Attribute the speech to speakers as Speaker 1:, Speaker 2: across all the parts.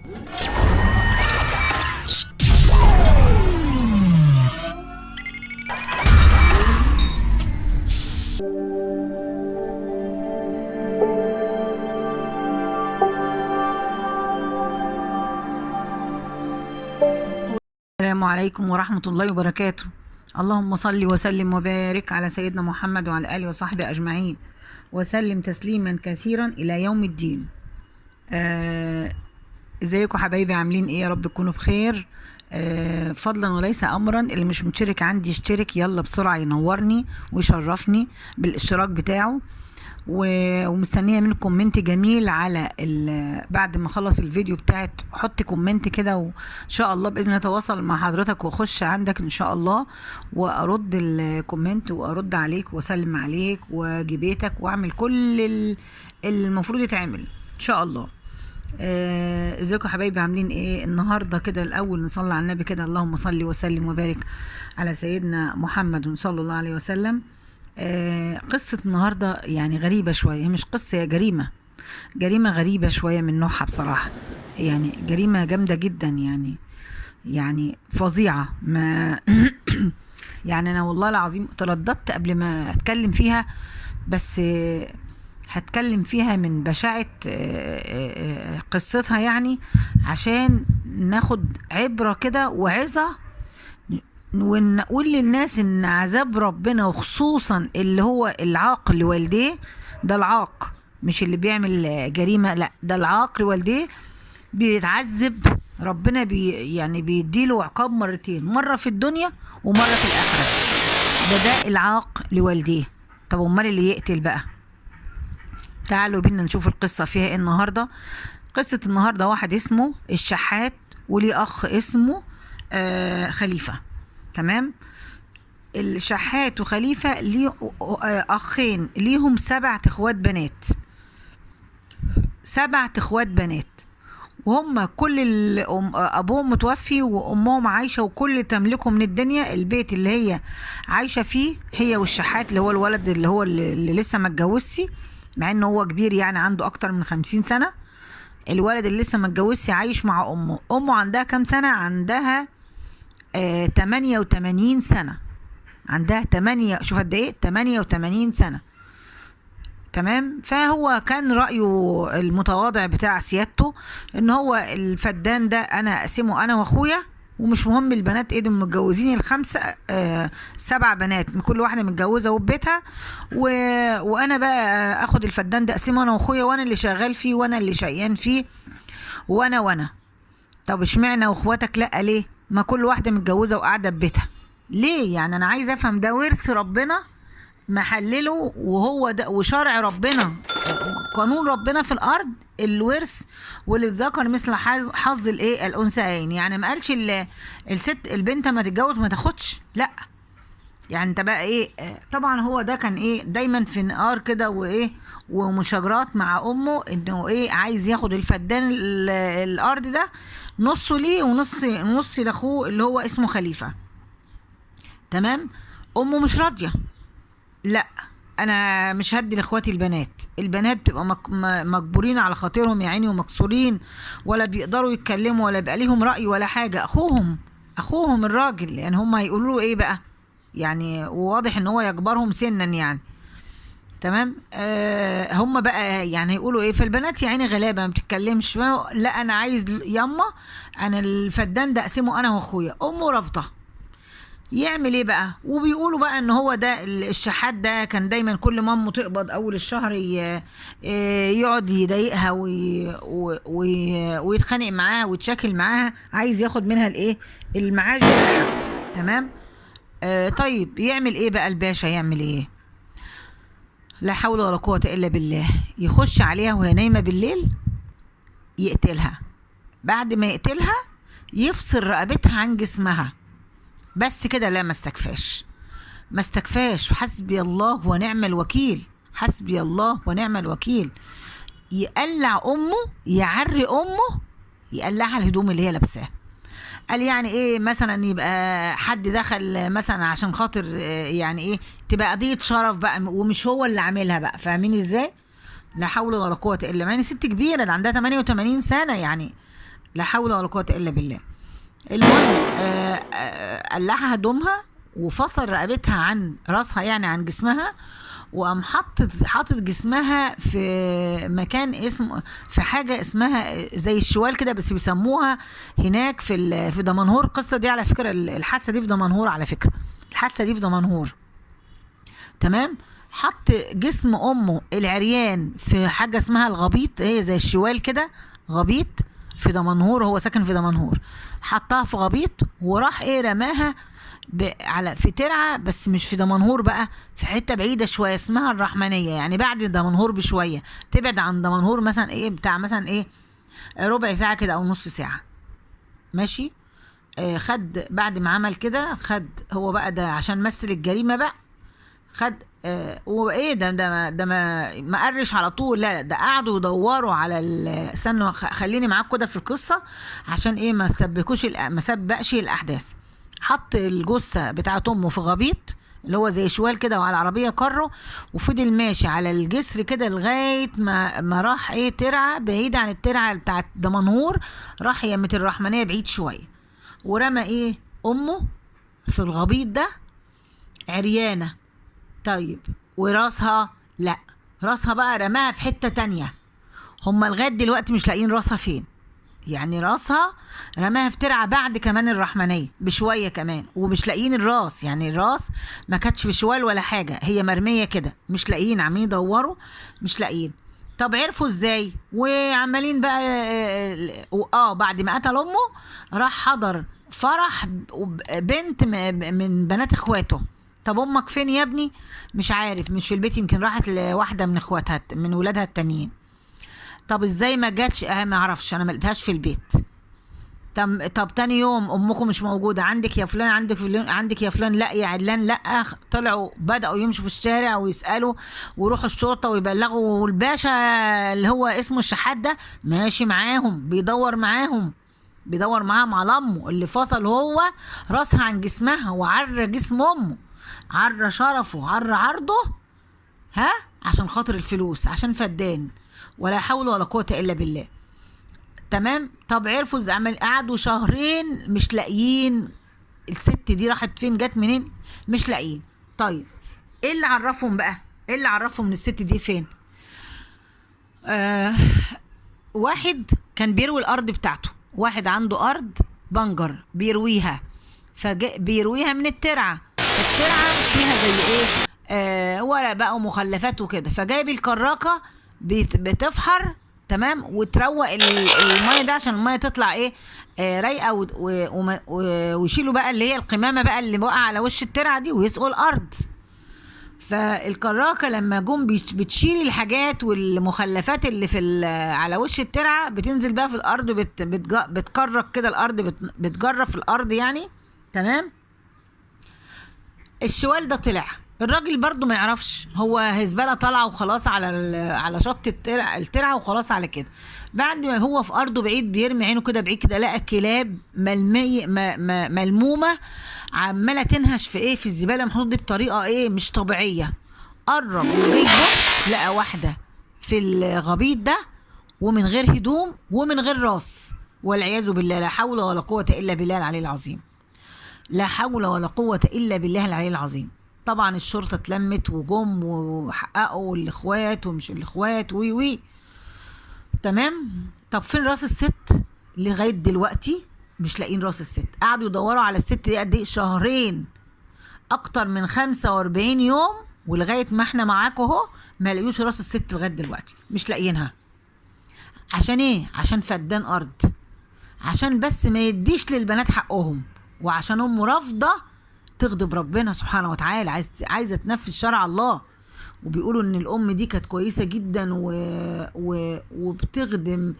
Speaker 1: السلام عليكم ورحمة الله وبركاته. اللهم صل وسلم وبارك على سيدنا محمد وعلى آله وصحبه أجمعين وسلم تسليما كثيرا إلى يوم الدين. ازيكم حبايبي، عاملين ايه؟ يا رب تكونوا بخير. فضلا وليس امرا، اللي مش مشترك عندي يشترك، يلا بسرعة ينورني ويشرفني بالاشتراك بتاعه. ومستنيه منكم كومنت جميل على بعد ما اخلص الفيديو بتاعت، حط كومنت كده وان شاء الله باذن الله اتواصل مع حضرتك واخش عندك ان شاء الله وارد الكومنت وارد عليك واسلم عليك واجي بيتك واعمل كل المفروض يتعمل ان شاء الله. ازيكم يا حبايبي، عاملين ايه النهارده؟ كده الاول نصلي على النبي كده، اللهم صل وسلم وبارك على سيدنا محمد صلى الله عليه وسلم. قصة النهاردة يعني غريبة شوية، مش قصة، هي جريمة غريبة شوية من نوعها بصراحة، يعني جريمة جامدة جدا، يعني فظيعة. ما يعني أنا والله العظيم ترددت قبل ما أتكلم فيها، بس هتكلم فيها من بشاعة قصتها، يعني عشان ناخد عبرة كده وعظة، ونقول للناس ان عذاب ربنا، وخصوصا اللي هو العاق لوالديه، ده العاق مش اللي بيعمل جريمة، لا ده العاق لوالديه بيتعذب ربنا، يعني بيديله عقاب مرتين، مرة في الدنيا ومرة في الآخرة. ده العاق لوالديه. طب امال اللي يقتل بقى؟ تعالوا بينا نشوف القصة فيها ايه النهاردة. قصة النهاردة واحد اسمه الشحات وليه اخ اسمه خليفة. تمام. الشحات وخليفة ليه أخين، ليهم 7 اخوات بنات، 7 اخوات بنات، وهم كل أبوهم متوفي وأمهم عايشة، وكل اللي تملكه من الدنيا البيت اللي هي عايشة فيه، هي والشحات اللي هو الولد اللي هو اللي لسه ما اتجوزش، مع انه هو كبير يعني عنده أكتر من 50 سنة. الولد اللي لسه ما اتجوزش عايش مع أمه عندها كام سنة؟ عندها 88 سنة، عندها 8، شوف قد ايه، 88 سنة. تمام. فهو كان رأيه المتواضع بتاع سيادته ان هو الفدان ده انا اقسمه انا واخويا، ومش مهم البنات ايه، دول متجوزين الخمسة 7 بنات، من كل واحدة متجوزة وببيتها، وانا بقى اخد الفدان ده اقسمه انا واخويا، وانا اللي شغال فيه وانا اللي شقيان فيه وانا. طب اشمعنى واخواتك لا؟ ليه؟ ما كل واحدة متجوزة وقاعدة ببيتها، ليه؟ يعني انا عايز افهم، ده ورث ربنا محلله، وهو ده وشرع ربنا، قانون ربنا في الارض، الورث وللذكر مثل حظ الايه الانثيين. يعني ما قالش الست البنت ما تتجوز ما تاخدش، لا. يعني انت بقى ايه؟ طبعا هو ده كان ايه، دايما في نقار كده وايه ومشاجرات مع امه، انه ايه عايز ياخد الفدان الارض ده، نصه ليه ونص لاخوه اللي هو اسمه خليفة. تمام. امه مش راضية، لا انا مش هدي لاخواتي البنات بتبقى مجبورين على خاطرهم يا عيني، ومكسورين، ولا بيقدروا يتكلموا، ولا بقى ليهم رأي ولا حاجة. اخوهم الراجل، يعني هم هيقولوا له ايه بقى؟ يعني واضح ان هو يكبرهم سنا يعني. تمام. هم بقى يعني هيقولوا ايه؟ فالبنات يا عيني غلابه ما بتتكلمش، لا انا عايز ياما انا الفدان ده اقسمه انا واخويا. امه رافضه. يعمل ايه بقى؟ وبيقولوا بقى ان هو ده الشحات ده كان دايما كل ما امه تقبض اول الشهر يقعد يضايقها ويتخانق معاها ويتشاكل معاها، عايز ياخد منها الايه المعاش بتاعها. تمام. طيب يعمل ايه بقى الباشا؟ يعمل ايه؟ لا حول ولا قوة الا بالله. يخش عليها وهي نايمة بالليل، يقتلها. بعد ما يقتلها يفصل رقبتها عن جسمها، بس كده. لا، ما استكفاش. حسبي الله ونعم الوكيل، حسبي الله ونعم الوكيل. يقلع امه، يعري امه، يقلعها الهدوم اللي هي لابساها. قال يعني ايه؟ مثلا يبقى حد دخل مثلا عشان خاطر يعني ايه، تبقى قضية شرف بقى، ومش هو اللي عاملها بقى. فاهمين ازاي؟ لا حول ولا قوة الا بالله. يعني ست كبيرة، ده عندها 88 سنة يعني. لا حول ولا قوة الا بالله. المهم قلعها هدومها وفصل رقبتها عن راسها، يعني عن جسمها، وقام حاطط جسمها في مكان في حاجه اسمها زي الشوال كده، بس بيسموها هناك في دمنهور. القصه دي على فكره، الحادثه دي في دمنهور على فكره، الحادثه دي في دمنهور. تمام. حط جسم امه العريان في حاجه اسمها الغبيط، هي زي الشوال كده، غبيط في دمنهور، هو ساكن في دمنهور. حطها في غبيط وراح رماها في ترعه، بس مش في دمنهور بقى، في حته بعيده شويه اسمها الرحمنيه، يعني بعد دمنهور بشويه، تبعد عن دمنهور مثلا بتاع مثلا ربع ساعه كده او نص ساعه ماشي. خد بعد ما عمل كده، خد هو بقى ده عشان مثل الجريمه بقى، خد ده ما قرش على طول، لا ده قعدوا يدوروا على استنوا خليني معاك كده في القصه عشان ما سبقش الاحداث. حط الجثه بتاعت امه في غبيط اللي هو زي شوال كده، وعلى العربيه كره، وفضل ماشي على الجسر كده لغايه ما راح ترعه بعيد عن الترعه بتاعت دمنهور، راح يمة الرحمنيه بعيد شويه، ورمى امه في الغبيط ده عريانه. طيب وراسها؟ لا، راسها بقى رماها في حته تانية، هما لغايه دلوقتي مش لاقيين راسها فين، يعني راسها رماها في ترعه بعد كمان الرحمنيه بشويه كمان، ومش لاقيين الراس، يعني الراس ما كانتش في شوال ولا حاجه، هي مرميه كده، مش لاقيين، عمالين يدوروا مش لاقيين. طب عرفوا ازاي؟ وعمالين بقى بعد ما قتل امه راح حضر فرح بنت من بنات اخواته. طب امك فين يا ابني؟ مش عارف، مش في البيت، يمكن راحت لواحده من اخواتها من ولادها التانيين. طب ازاي ما جاتش؟ ما اعرفش، انا ما لقيتهاش في البيت. طب تاني يوم امكم مش موجوده، عندك يا فلان، عندك يا فلان، لا يا علان، لا. طلعوا بداوا يمشوا في الشارع ويسالوا ويروحوا الشرطه ويبلغوا، والباشا اللي هو اسمه الشحات ده ماشي معاهم، بيدور معاهم على امه اللي فصل هو راسها عن جسمها، وعرى جسم امه، عرى شرفه، عرى عرضه، عشان خاطر الفلوس، عشان فدان. ولا حول ولا قوة الا بالله. تمام. طب عرفوا قعدوا شهرين مش لاقيين الست دي راحت فين، جت منين، مش لاقيين. طيب ايه اللي عرفهم بقى؟ ايه اللي عرفهم ان الست دي فين؟ واحد كان بيروي الارض بتاعته، واحد عنده ارض بنجر بيرويها، بيرويها من الترعه فيها زي ورق بقى ومخلفات وكده، فجايب الكراكه بتفحر، تمام، وتروق الميه ده عشان الميه تطلع رايقه، ويشيلوا بقى اللي هي القمامه بقى اللي وقع على وش الترعه دي ويسقوا الارض. فالكراكه لما جم بتشيل الحاجات والمخلفات اللي على وش الترعه، بتنزل بقى في الارض بتكرك كده الارض، بتجرف الارض يعني. تمام. الشوال ده طلع، الراجل برضو ما يعرفش، هو هزبله طالعه وخلاص على شط الترعه وخلاص على كده. بعد ما هو في ارضه بعيد بيرمي عينه كده بعيد كده، لقى كلاب ملمومه عماله تنهش في الزباله محطوط دي بطريقه مش طبيعيه. قرب وجاي يبص لقى واحده في الغبيط ده، ومن غير هدوم ومن غير راس، والعياذ بالله. لا حول ولا قوه الا بالله العلي العظيم. لا حول ولا قوه الا بالله العلي العظيم. طبعا الشرطه اتلمت وجم وحققوا الاخوات ومش الاخوات وي. تمام. طب فين راس الست؟ لغايه دلوقتي مش لاقيين راس الست. قعدوا يدوروا على الست دي قد ايه؟ شهرين، اكتر من 45 يوم، ولغايه ما احنا معاكم اهو ما لقيوش راس الست لغايه دلوقتي، مش لاقيينها. عشان ايه؟ عشان فدان ارض، عشان بس ما يديش للبنات حقهم، وعشان امه رافضه تغضب ربنا سبحانه وتعالى، عايزه تنفذ شرع الله. وبيقولوا ان الام دي كانت كويسه جدا وبتخدم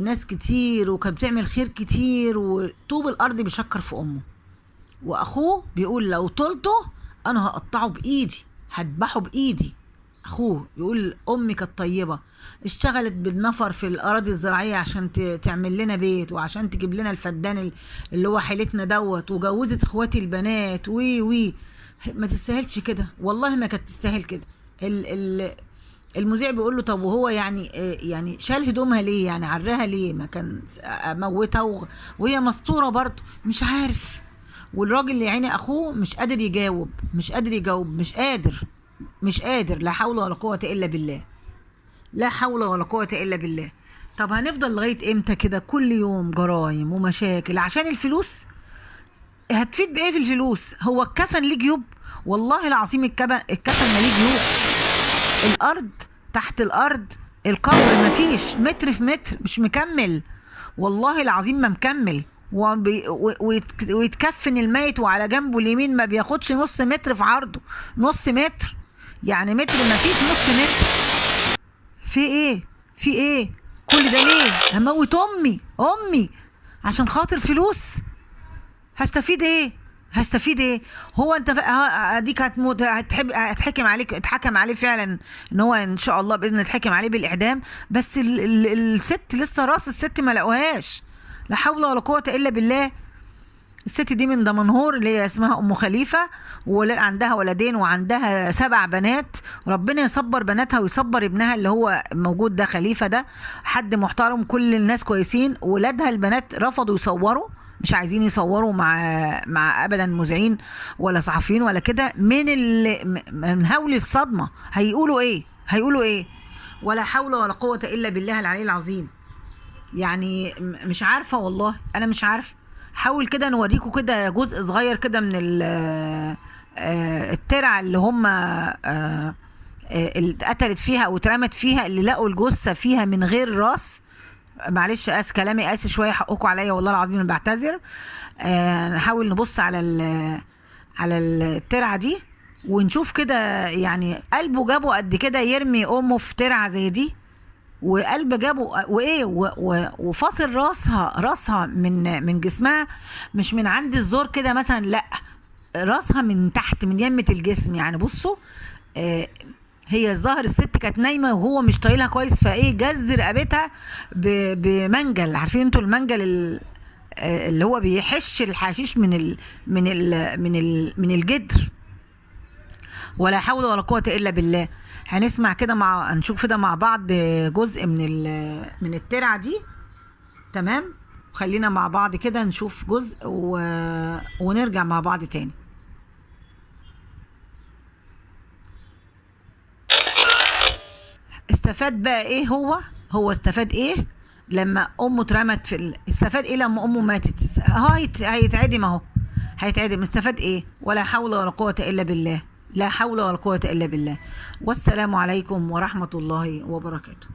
Speaker 1: ناس كتير، وكانت بتعمل خير كتير، وطوب الارض بيشكر في امه. واخوه بيقول لو طلته انا هقطعه بايدي، هذبحه بايدي. اخوه يقول امي كانت طيبه، اشتغلت بالنفر في الاراضي الزراعيه عشان تعمل لنا بيت، وعشان تجيب لنا الفدان اللي هو حيلتنا دوت، وجوزت اخواتي البنات وي ما تستاهلش كده، والله ما كانت تستاهل كده. المذيع بيقول له طب وهو يعني يعني شال هدومها ليه؟ يعني عراها ليه؟ ما كان موتها وهي مستوره برضه، مش عارف. والراجل اللي يعني اخوه مش قادر يجاوب، مش قادر. لا حول ولا قوه الا بالله، لا حول ولا قوه الا بالله. طب هنفضل لغايه امتى كده كل يوم جرايم ومشاكل عشان الفلوس؟ هتفيد بايه في الفلوس؟ هو الكفن ليه جيوب؟ والله العظيم الكفن ماليه جيوب. الارض، تحت الارض القبر مفيش متر في متر، مش مكمل، والله العظيم ما مكمل. ويتكفن الميت وعلى جنبه اليمين ما بياخدش نص متر في عرضه، نص متر، يعني متر ما فيش نص متر. في ايه؟ في ايه؟ كل ده ليه؟ هموت امي عشان خاطر فلوس؟ هستفيد ايه؟ هستفيد ايه؟ هو انت اديك هتموت، هتحكم عليك، اتحكم عليه فعلا ان هو ان شاء الله باذن الله اتحكم عليه بالاعدام، بس الست لسه راس الست ما لقوهاش. لا حول ولا قوه الا بالله. الست دي من دمنهور اللي هي اسمها ام خليفه، وعندها ولدين وعندها 7 بنات. ربنا يصبر بناتها ويصبر ابنها اللي هو موجود ده، خليفه ده حد محترم، كل الناس كويسين. ولادها البنات رفضوا يصوروا، مش عايزين يصوروا مع ابدا مذيعين ولا صحفيين ولا كده، من هول الصدمه. هيقولوا ايه؟ ولا حول ولا قوه الا بالله العلي العظيم. يعني مش عارفه والله، انا مش عارفه. حاول كده نوريكم كده جزء صغير كده من الترعه اللي هم اللي اتقتلت فيها او اترمت فيها، اللي لقوا الجثه فيها من غير راس. معلش كلامي قاسي شويه، حقكم عليا والله العظيم، انا بعتذر. نحاول نبص على الترعه دي ونشوف كده، يعني قلبه جابه قد كده يرمي امه في ترعه زي دي؟ وقلب جابه وايه وفاصل راسها من جسمها، مش من عند الزور كده مثلا، لا، راسها من تحت من يمة الجسم. يعني بصوا، هي الظاهر الست كانت نايمه وهو مش طايلها كويس، فايه جز رقبتها بمنجل. عارفين انتوا المنجل اللي هو بيحش الحشيش من الجدر. ولا حول ولا قوه الا بالله. هنسمع كده هنشوف كده مع بعض جزء من الترعه دي، تمام؟ خلينا مع بعض كده نشوف جزء ونرجع مع بعض تاني. استفاد بقى ايه؟ هو استفاد ايه لما امه اترمت استفاد ايه لما امه ماتت؟ هيتعدم اهو، هيتعدم. استفاد ايه؟ ولا حول ولا قوة الا بالله، لا حول ولا قوة الا بالله. والسلام عليكم ورحمة الله وبركاته.